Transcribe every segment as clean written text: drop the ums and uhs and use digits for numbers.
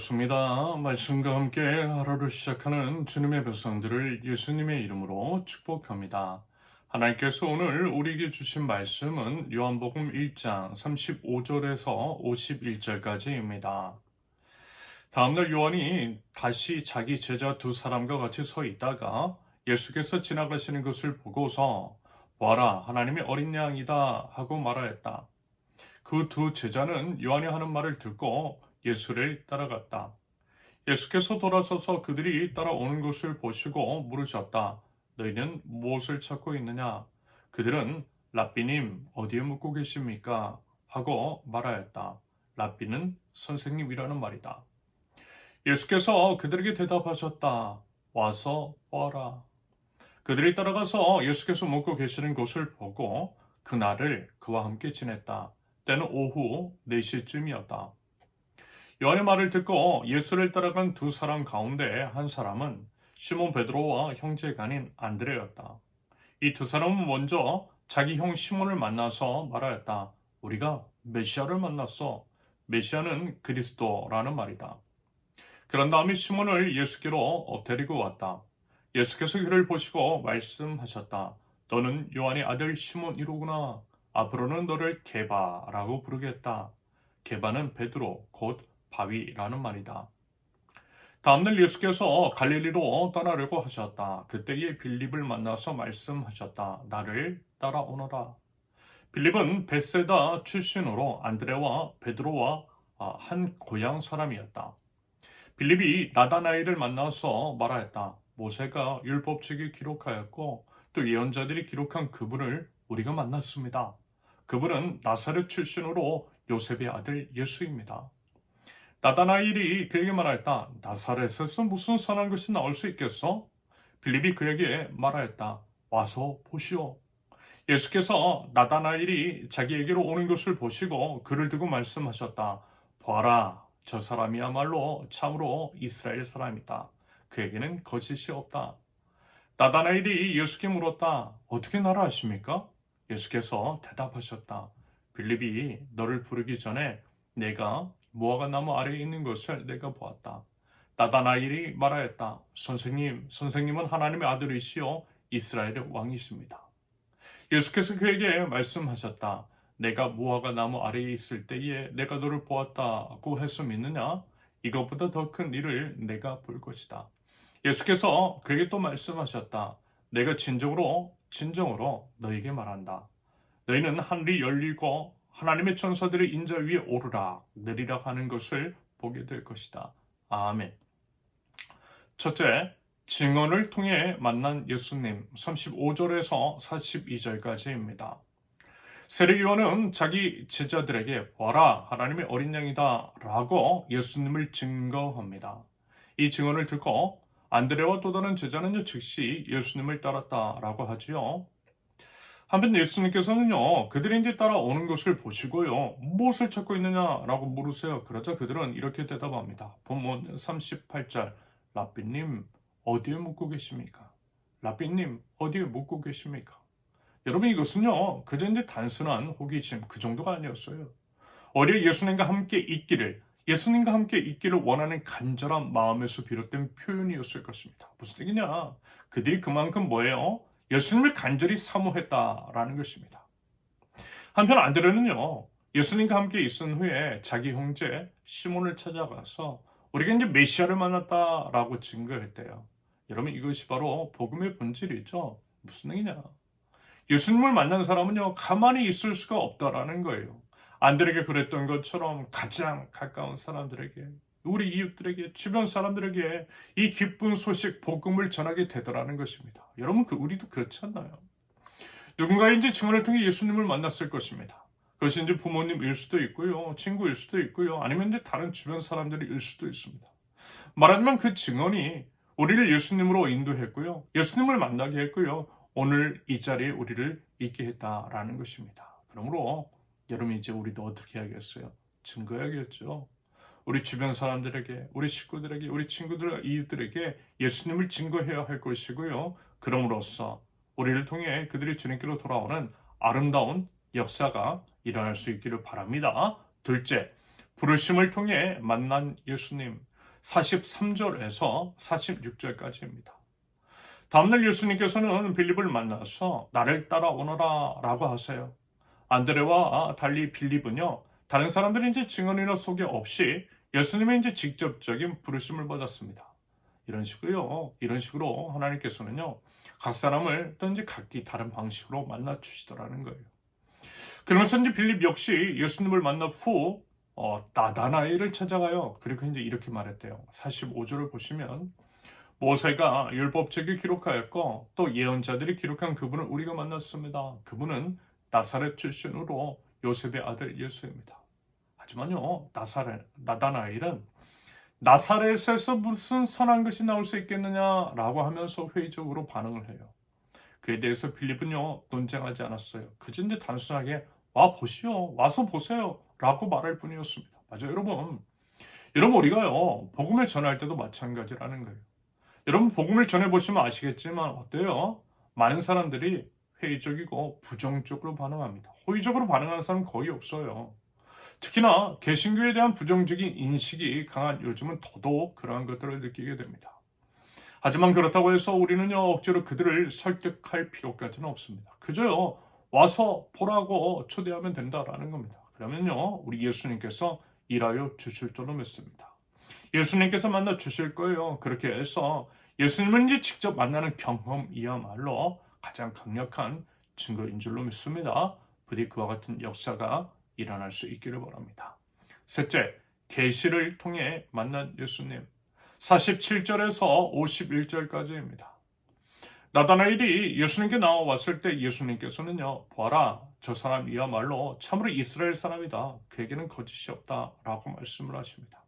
반갑습니다. 말씀과 함께 하루를 시작하는 주님의 백성들을 예수님의 이름으로 축복합니다. 하나님께서 오늘 우리에게 주신 말씀은 요한복음 1장 35절에서 51절까지입니다. 다음날 요한이 다시 자기 제자 두 사람과 같이 서 있다가 예수께서 지나가시는 것을 보고서 보아라, 하나님의 어린 양이다 하고 말하였다. 그 두 제자는 요한이 하는 말을 듣고 예수를 따라갔다. 예수께서 돌아서서 그들이 따라오는 것을 보시고 물으셨다. 너희는 무엇을 찾고 있느냐? 그들은 랍비님 어디에 묵고 계십니까? 하고 말하였다. 랍비는 선생님이라는 말이다. 예수께서 그들에게 대답하셨다. 와서 보아라. 그들이 따라가서 예수께서 묵고 계시는 곳을 보고 그날을 그와 함께 지냈다. 때는 오후 4시쯤이었다. 요한의 말을 듣고 예수를 따라간 두 사람 가운데 한 사람은 시몬 베드로와 형제가 아닌 안드레였다. 이 두 사람은 먼저 자기 형 시몬을 만나서 말하였다. 우리가 메시아를 만났어. 메시아는 그리스도라는 말이다. 그런 다음에 시몬을 예수께로 데리고 왔다. 예수께서 그를 보시고 말씀하셨다. 너는 요한의 아들 시몬이로구나. 앞으로는 너를 게바라고 부르겠다. 게바는 베드로 곧 바위라는 말이다. 다음날 예수께서 갈릴리로 떠나려고 하셨다. 그때에 빌립을 만나서 말씀하셨다. 나를 따라오너라. 빌립은 벳세다 출신으로 안드레와 베드로와 한 고향 사람이었다. 빌립이 나다나엘을 만나서 말하였다. 모세가 율법책에 기록하였고 또 예언자들이 기록한 그분을 우리가 만났습니다. 그분은 나사렛 출신으로 요셉의 아들 예수입니다. 나다나엘이 그에게 말하였다. 나사렛에서 무슨 선한 것이 나올 수 있겠어? 빌립이 그에게 말하였다. 와서 보시오. 예수께서 나다나엘이 자기에게로 오는 것을 보시고 그를 두고 말씀하셨다. 보아라, 저 사람이야말로 참으로 이스라엘 사람이다. 그에게는 거짓이 없다. 나다나엘이 예수께 물었다. 어떻게 나를 아십니까? 예수께서 대답하셨다. 빌립이 너를 부르기 전에 내가 무화과 나무 아래에 있는 것을 내가 보았다. 나다나엘이 말하였다. 선생님은 하나님의 아들이시요 이스라엘의 왕이십니다. 예수께서 그에게 말씀하셨다. 내가 무화과 나무 아래에 있을 때에 내가 너를 보았다고 해서 믿느냐? 이것보다 더 큰 일을 내가 볼 것이다. 예수께서 그에게 또 말씀하셨다. 내가 진정으로 너에게 말한다. 너희는 하늘이 열리고 하나님의 천사들이 인자 위에 오르락 내리락 하는 것을 보게 될 것이다. 아멘. 첫째, 증언을 통해 만난 예수님 35절에서 42절까지입니다. 세례요한은 자기 제자들에게 보아라 하나님의 어린 양이다 라고 예수님을 증거합니다. 이 증언을 듣고 안드레와 또 다른 제자는요 즉시 예수님을 따랐다라고 하지요. 한편 예수님께서는요 그들이 이제 따라오는 것을 보시고요 무엇을 찾고 있느냐라고 물으세요. 그러자 그들은 이렇게 대답합니다. 본문 38절 랍비님 어디에 묵고 계십니까? 랍비님 어디에 묵고 계십니까? 여러분 이것은요 그저 이제 단순한 호기심 그 정도가 아니었어요. 오히려 예수님과 함께 있기를 원하는 간절한 마음에서 비롯된 표현이었을 것입니다. 무슨 얘기냐? 그들이 그만큼 뭐예요? 예수님을 간절히 사모했다라는 것입니다. 한편 안드레는요 예수님과 함께 있은 후에 자기 형제 시몬을 찾아가서 우리가 이제 메시아를 만났다라고 증거했대요. 여러분 이것이 바로 복음의 본질이죠. 무슨 얘기냐? 예수님을 만난 사람은요 가만히 있을 수가 없다라는 거예요. 안드레에게 그랬던 것처럼 가장 가까운 사람들에게, 우리 이웃들에게, 주변 사람들에게 이 기쁜 소식 복음을 전하게 되더라는 것입니다. 여러분 우리도 그렇지 않나요? 누군가의 이제 증언을 통해 예수님을 만났을 것입니다. 그것이 이제 부모님일 수도 있고요, 친구일 수도 있고요, 아니면 이제 다른 주변 사람들일 수도 있습니다. 말하자면 그 증언이 우리를 예수님으로 인도했고요, 예수님을 만나게 했고요, 오늘 이 자리에 우리를 있게 했다라는 것입니다. 그러므로 여러분 이제 우리도 어떻게 해야겠어요? 증거해야겠죠. 우리 주변 사람들에게, 우리 식구들에게, 우리 친구들, 이웃들에게 예수님을 증거해야 할 것이고요. 그럼으로써 우리를 통해 그들이 주님께로 돌아오는 아름다운 역사가 일어날 수 있기를 바랍니다. 둘째, 부르심을 통해 만난 예수님. 43절에서 46절까지입니다. 다음날 예수님께서는 빌립을 만나서 나를 따라오너라 라고 하세요. 안드레와 달리 빌립은요, 다른 사람들이 이제 증언이나 소개 없이 예수님의 이제 직접적인 부르심을 받았습니다. 이런 식으로 하나님께서는요, 각 사람을 또 이제 각기 다른 방식으로 만나 주시더라는 거예요. 그러면서 이제 빌립 역시 예수님을 만난 후 나다나엘을 찾아가요. 그리고 이제 이렇게 말했대요. 45절을 보시면 모세가 율법책을 기록하였고 또 예언자들이 기록한 그분을 우리가 만났습니다. 그분은 나사렛 출신으로 요셉의 아들 예수입니다. 하지만요, 나다나엘은 나사렛에서 무슨 선한 것이 나올 수 있겠느냐라고 하면서 회의적으로 반응을 해요. 그에 대해서 빌립은요, 논쟁하지 않았어요. 그저 이제 단순하게 와서 보세요 라고 말할 뿐이었습니다. 맞아요, 여러분. 우리가요, 복음을 전할 때도 마찬가지라는 거예요. 여러분, 복음을 전해보시면 아시겠지만 어때요? 많은 사람들이 회의적이고 부정적으로 반응합니다. 호의적으로 반응하는 사람은 거의 없어요. 특히나 개신교에 대한 부정적인 인식이 강한 요즘은 더더욱 그러한 것들을 느끼게 됩니다. 하지만 그렇다고 해서 우리는요, 억지로 그들을 설득할 필요까지는 없습니다. 그저요, 와서 보라고 초대하면 된다라는 겁니다. 그러면요, 우리 예수님께서 일하여 주실 줄로 믿습니다. 예수님께서 만나 주실 거예요. 그렇게 해서 예수님을 이제 직접 만나는 경험이야말로 가장 강력한 증거인 줄로 믿습니다. 부디 그와 같은 역사가 일어날 수 있기를 바랍니다. 셋째, 계시를 통해 만난 예수님. 47절에서 51절까지입니다. 나다나엘이 예수님께 나와왔을 때 예수님께서는요, 보아라, 저 사람이야말로 참으로 이스라엘 사람이다. 그에게는 거짓이 없다 라고 말씀을 하십니다.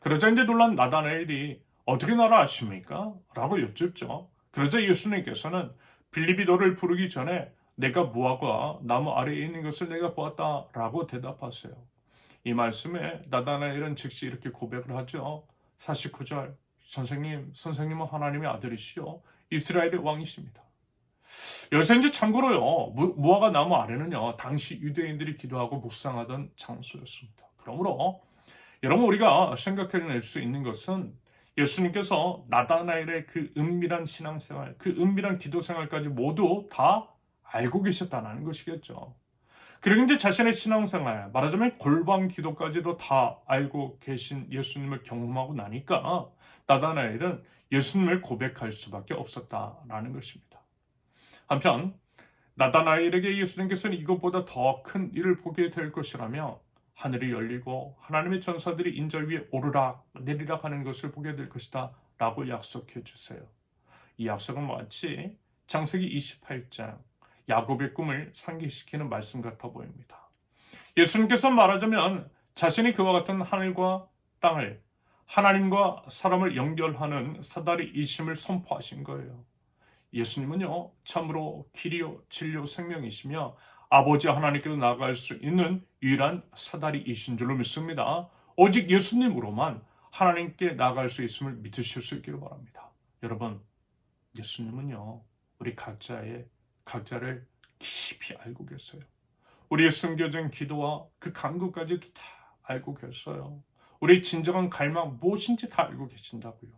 그러자 이제 놀란 나다나엘이 어떻게 나를 아십니까? 라고 여쭙죠. 그러자 예수님께서는 빌립이 너를 부르기 전에 내가 무화과 나무 아래에 있는 것을 내가 보았다 라고 대답하세요. 이 나다나엘은 즉시 이렇게 고백을 하죠. 49절, 선생님은 하나님의 아들이시요 이스라엘의 왕이십니다. 여기서 이제 참고로요, 무화과 나무 아래는요, 당시 유대인들이 기도하고 묵상하던 장소였습니다. 그러므로 여러분, 우리가 생각해낼 수 있는 것은 예수님께서 나다나엘의 그 은밀한 신앙생활, 그 은밀한 기도생활까지 모두 다 알고 계셨다는 것이겠죠. 그리고 이제 자신의 신앙생활, 말하자면 골방 기도까지도 다 알고 계신 예수님을 경험하고 나니까 나다나엘은 예수님을 고백할 수밖에 없었다라는 것입니다. 한편 나다나엘에게 예수님께서는 이것보다 더 큰 일을 보게 될 것이라며 하늘이 열리고 하나님의 전사들이 인절 위에 오르락 내리락 하는 것을 보게 될 것이다 라고 약속해 주세요. 이 약속은 마치 창세기 28장 야곱의 꿈을 상기시키는 말씀 같아 보입니다. 예수님께서 말하자면 자신이 그와 같은 하늘과 땅을, 하나님과 사람을 연결하는 사다리이심을 선포하신 거예요. 예수님은요, 참으로 길이요 진리요 생명이시며 아버지 하나님께로 나아갈 수 있는 유일한 사다리이신 줄로 믿습니다. 오직 예수님으로만 하나님께 나아갈 수 있음을 믿으실 수 있기를 바랍니다. 여러분, 예수님은요, 우리 각자를 깊이 알고 계세요. 우리의 숨겨진 기도와 그 간구까지도 다 알고 계세요. 우리의 진정한 갈망 무엇인지 다 알고 계신다고요.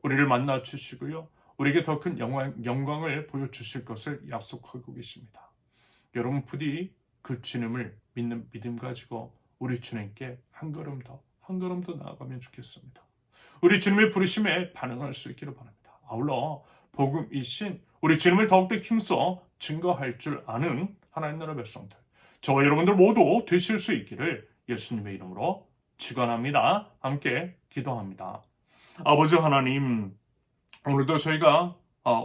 우리를 만나 주시고요, 우리에게 더 큰 영광을 보여주실 것을 약속하고 계십니다. 여러분, 부디 그 주님을 믿는 믿음 가지고 우리 주님께 한 걸음 더 나아가면 좋겠습니다. 우리 주님의 부르심에 반응할 수 있기를 바랍니다. 아울러 복음이신 우리 주님을 더욱더 힘써 증거할 줄 아는 하나님 나라 백성들, 저와 여러분들 모두 되실 수 있기를 예수님의 이름으로 축원합니다. 함께 기도합니다. 아버지 하나님, 오늘도 저희가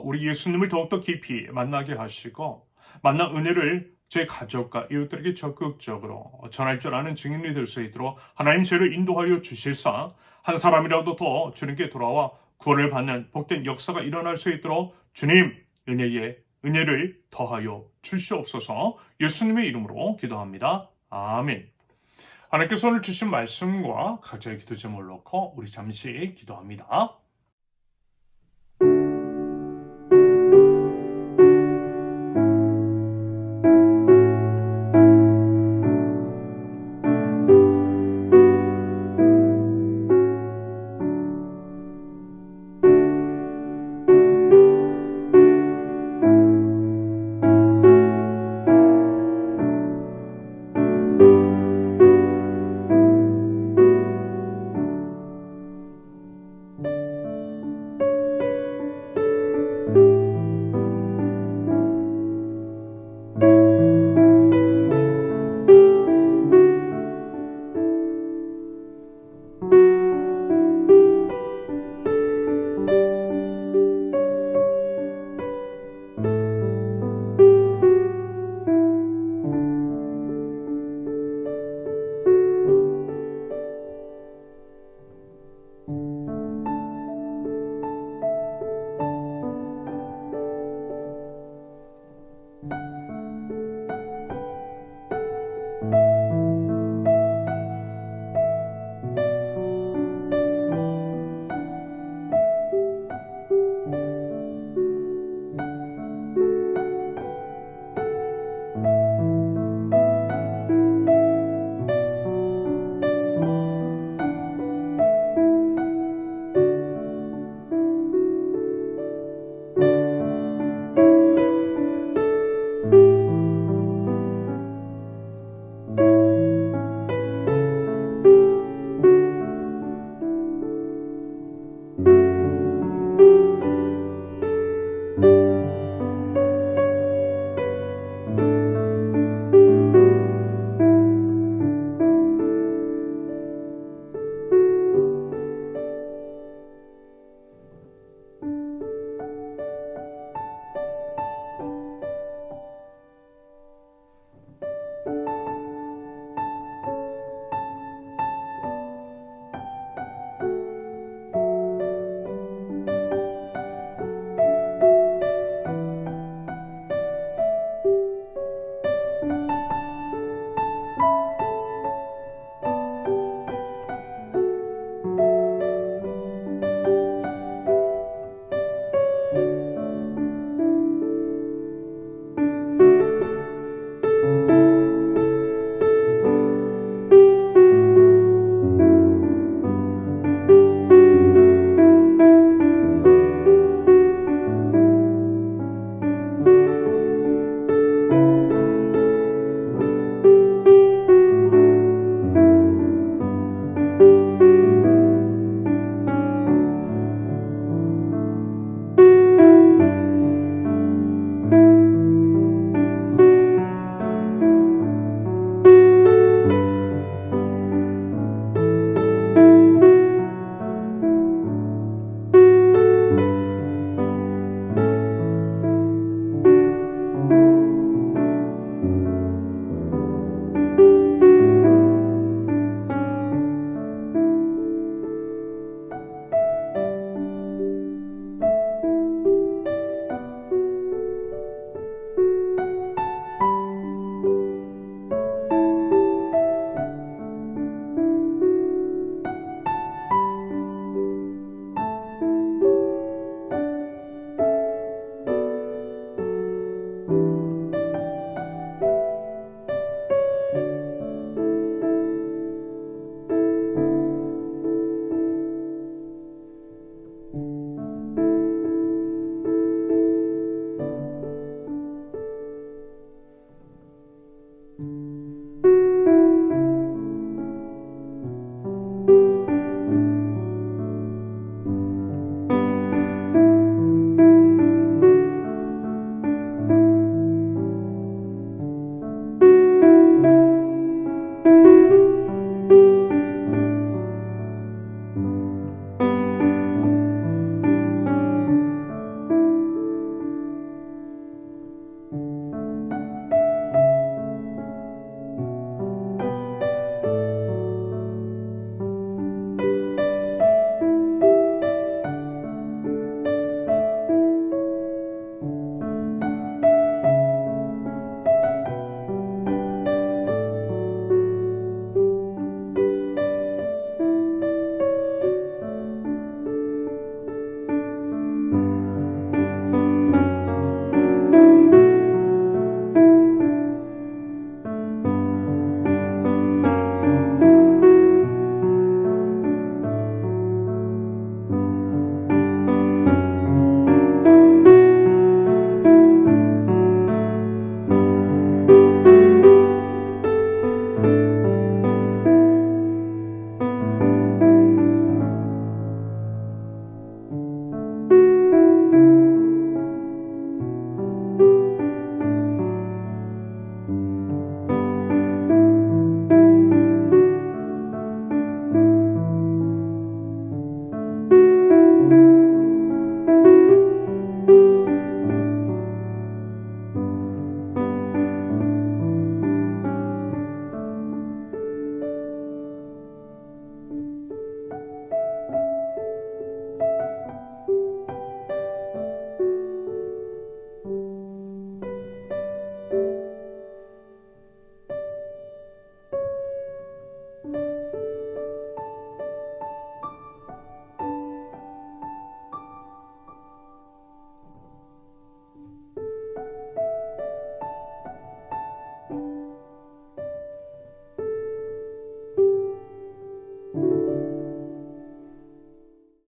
우리 예수님을 더욱더 깊이 만나게 하시고 만난 은혜를 제 가족과 이웃들에게 적극적으로 전할 줄 아는 증인이 될 수 있도록 하나님 저희를 인도하여 주실사, 한 사람이라도 더 주님께 돌아와 구원을 받는 복된 역사가 일어날 수 있도록 주님 은혜를 더하여 주시옵소서. 예수님의 이름으로 기도합니다. 아멘. 하나님께서 오늘 주신 말씀과 각자의 기도 제목을 놓고 우리 잠시 기도합니다.